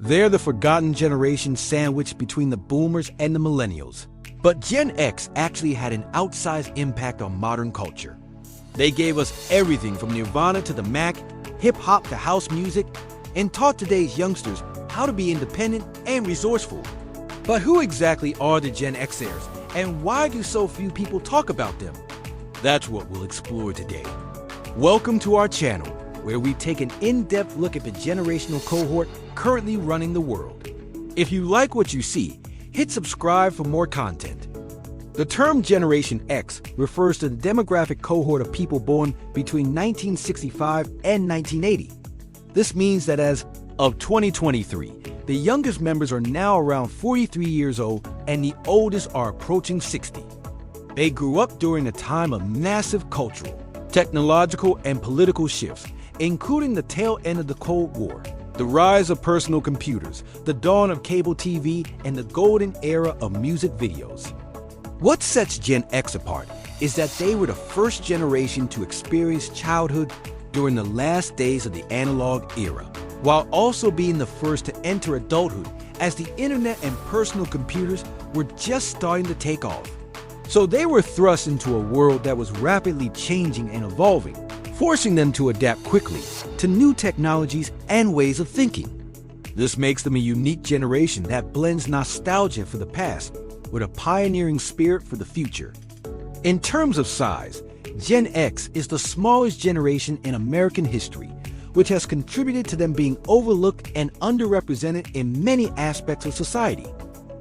They're the forgotten generation sandwiched between the boomers and the millennials. But Gen X actually had an outsized impact on modern culture. They gave us everything from Nirvana to the Mac, hip-hop to house music, and taught today's youngsters how to be independent and resourceful. But who exactly are the Gen Xers, and why do so few people talk about them? That's what we'll explore today. Welcome to our channel, where we take an in-depth look at the generational cohort currently running the world. If you like what you see, hit subscribe for more content. The term Generation X refers to the demographic cohort of people born between 1965 and 1980. This means that as of 2023, the youngest members are now around 43 years old and the oldest are approaching 60. They grew up during a time of massive cultural, technological, and political shifts, including the tail end of the Cold War, the rise of personal computers, the dawn of cable TV, and the golden era of music videos. What sets Gen X apart is that they were the first generation to experience childhood during the last days of the analog era, while also being the first to enter adulthood as the internet and personal computers were just starting to take off. So they were thrust into a world that was rapidly changing and evolving, forcing them to adapt quickly to new technologies and ways of thinking. This makes them a unique generation that blends nostalgia for the past with a pioneering spirit for the future. In terms of size, Gen X is the smallest generation in American history, which has contributed to them being overlooked and underrepresented in many aspects of society.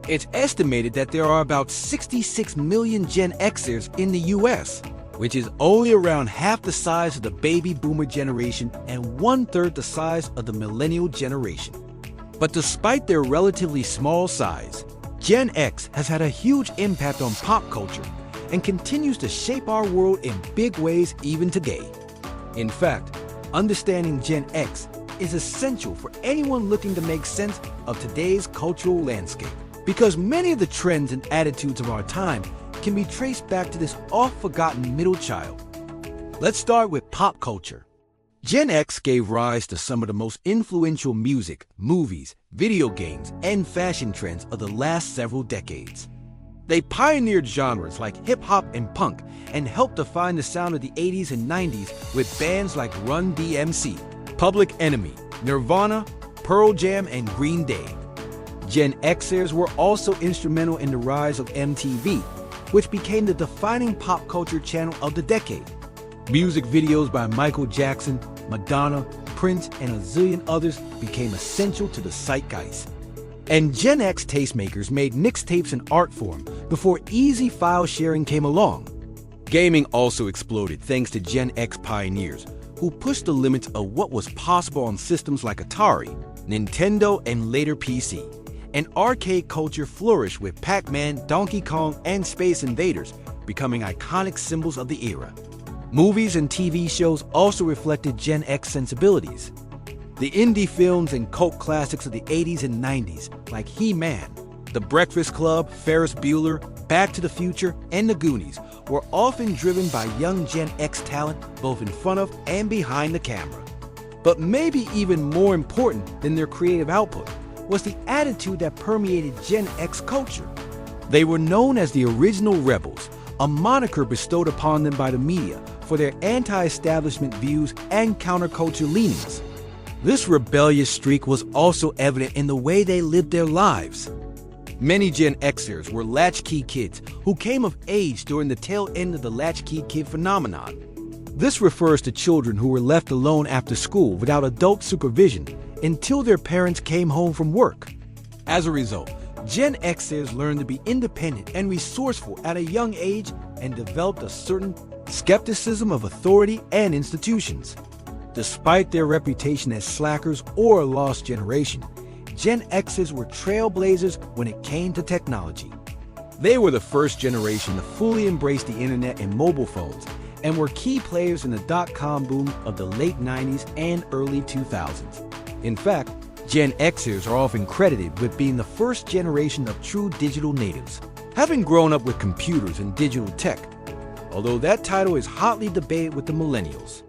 It's estimated that there are about 66 million Gen Xers in the US, which is only around half the size of the baby boomer generation and 1/3 the size of the millennial generation. But despite their relatively small size, Gen X has had a huge impact on pop culture and continues to shape our world in big ways even today. In fact, understanding Gen X is essential for anyone looking to make sense of today's cultural landscape, because many of the trends and attitudes of our time can be traced back to this oft-forgotten middle child. Let's start with pop culture. Gen X gave rise to some of the most influential music, movies, video games, and fashion trends of the last several decades. They pioneered genres like hip-hop and punk and helped define the sound of the 80s and 90s with bands like Run DMC, Public Enemy, Nirvana, Pearl Jam, and Green Day. Gen Xers were also instrumental in the rise of MTV, which became the defining pop culture channel of the decade. Music videos by Michael Jackson, Madonna, Prince, and a zillion others became essential to the zeitgeist. And Gen X tastemakers made mixtapes an art form before easy file sharing came along. Gaming also exploded thanks to Gen X pioneers who pushed the limits of what was possible on systems like Atari, Nintendo, and later PC. And arcade culture flourished with Pac-Man, Donkey Kong, and Space Invaders becoming iconic symbols of the era. Movies and TV shows also reflected Gen X sensibilities. The indie films and cult classics of the 80s and 90s, like He-Man, The Breakfast Club, Ferris Bueller, Back to the Future, and The Goonies, were often driven by young Gen X talent both in front of and behind the camera. But maybe even more important than their creative output was the attitude that permeated Gen X culture. They were known as the original rebels, a moniker bestowed upon them by the media for their anti-establishment views and counterculture leanings. This rebellious streak was also evident in the way they lived their lives. Many Gen Xers were latchkey kids who came of age during the tail end of the latchkey kid phenomenon. This refers to children who were left alone after school without adult supervision until their parents came home from work. As a result, Gen Xers learned to be independent and resourceful at a young age and developed a certain skepticism of authority and institutions. Despite their reputation as slackers or a lost generation, Gen Xers were trailblazers when it came to technology. They were the first generation to fully embrace the internet and mobile phones, and were key players in the dot-com boom of the late 90s and early 2000s. In fact, Gen Xers are often credited with being the first generation of true digital natives, having grown up with computers and digital tech, although that title is hotly debated with the millennials.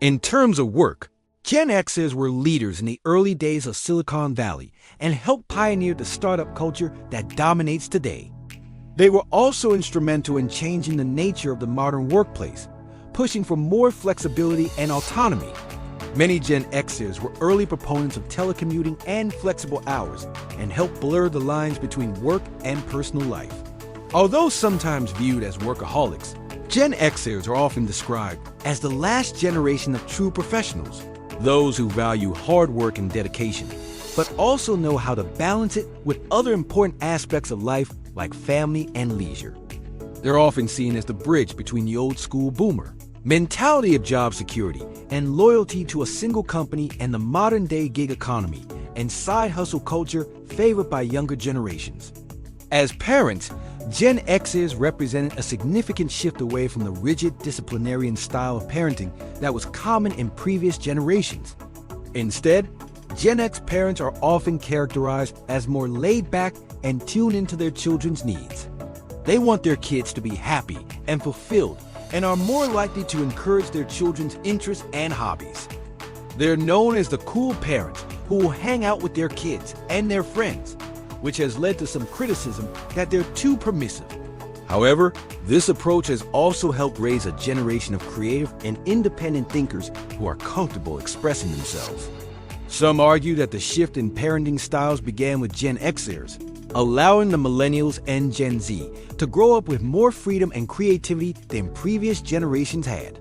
In terms of work, Gen Xers were leaders in the early days of Silicon Valley and helped pioneer the startup culture that dominates today. They were also instrumental in changing the nature of the modern workplace, pushing for more flexibility and autonomy. Many Gen Xers were early proponents of telecommuting and flexible hours and helped blur the lines between work and personal life. Although sometimes viewed as workaholics, Gen Xers are often described as the last generation of true professionals, those who value hard work and dedication, but also know how to balance it with other important aspects of life like family and leisure. They're often seen as the bridge between the old school boomer mentality of job security and loyalty to a single company and the modern day gig economy and side hustle culture favored by younger generations. As parents, Gen Xers represented a significant shift away from the rigid disciplinarian style of parenting that was common in previous generations. Instead, Gen X parents are often characterized as more laid back and tuned into their children's needs. They want their kids to be happy and fulfilled and are more likely to encourage their children's interests and hobbies. They're known as the cool parents who will hang out with their kids and their friends, which has led to some criticism that they're too permissive. However, this approach has also helped raise a generation of creative and independent thinkers who are comfortable expressing themselves. Some argue that the shift in parenting styles began with Gen Xers, allowing the millennials and Gen Z to grow up with more freedom and creativity than previous generations had.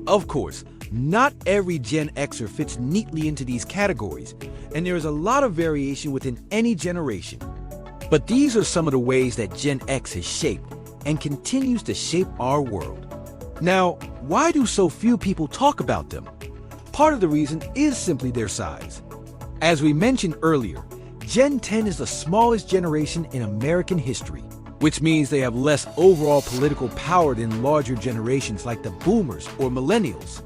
Of course, not every Gen Xer fits neatly into these categories, and there is a lot of variation within any generation. But these are some of the ways that Gen X has shaped and continues to shape our world. Now, why do so few people talk about them? Part of the reason is simply their size. As we mentioned earlier, Gen 10 is the smallest generation in American history, which means they have less overall political power than larger generations like the boomers or millennials.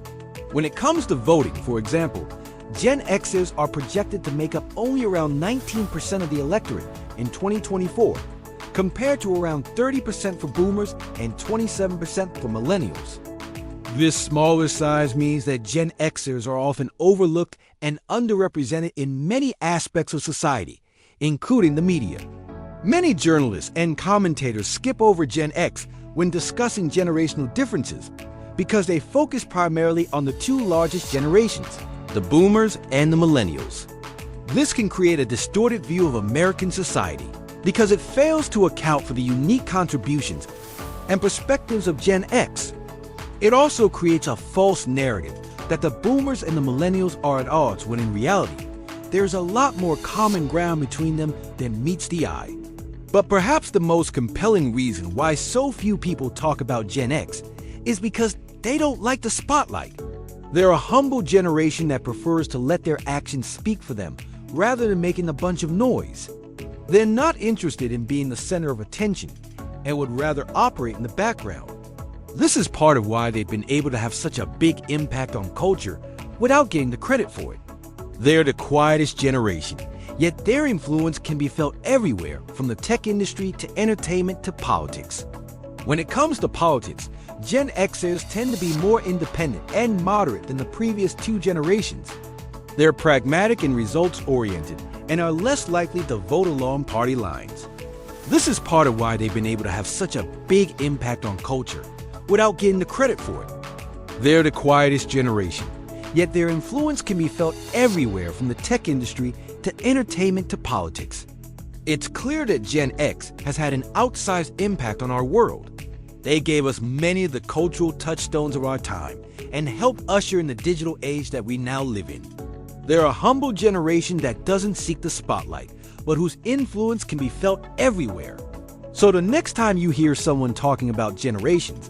When it comes to voting, for example, Gen Xers are projected to make up only around 19% of the electorate in 2024, compared to around 30% for boomers and 27% for millennials. This smaller size means that Gen Xers are often overlooked and underrepresented in many aspects of society, including the media. Many journalists and commentators skip over Gen X when discussing generational differences because they focus primarily on the two largest generations, the boomers and the millennials. This can create a distorted view of American society because it fails to account for the unique contributions and perspectives of Gen X. It also creates a false narrative that the boomers and the millennials are at odds when in reality, there's a lot more common ground between them than meets the eye. But perhaps the most compelling reason why so few people talk about Gen X is because they don't like the spotlight. They're a humble generation that prefers to let their actions speak for them rather than making a bunch of noise. They're not interested in being the center of attention and would rather operate in the background. This is part of why they've been able to have such a big impact on culture without getting the credit for it. They're the quietest generation, yet their influence can be felt everywhere, from the tech industry to entertainment to politics. When it comes to politics, Gen Xers tend to be more independent and moderate than the previous two generations. They're pragmatic and results-oriented and are less likely to vote along party lines. This is part of why they've been able to have such a big impact on culture without getting the credit for it. They're the quietest generation, yet their influence can be felt everywhere, from the tech industry to entertainment to politics. It's clear that Gen X has had an outsized impact on our world. They gave us many of the cultural touchstones of our time and helped usher in the digital age that we now live in. They're a humble generation that doesn't seek the spotlight, but whose influence can be felt everywhere. So the next time you hear someone talking about generations,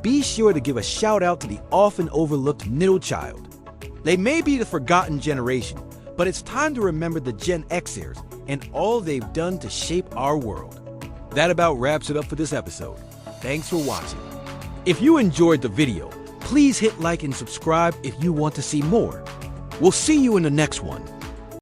be sure to give a shout out to the often overlooked middle child. They may be the forgotten generation, but it's time to remember the Gen Xers and all they've done to shape our world. That about wraps it up for this episode. Thanks for watching. If you enjoyed the video, please hit like and subscribe if you want to see more. We'll see you in the next one.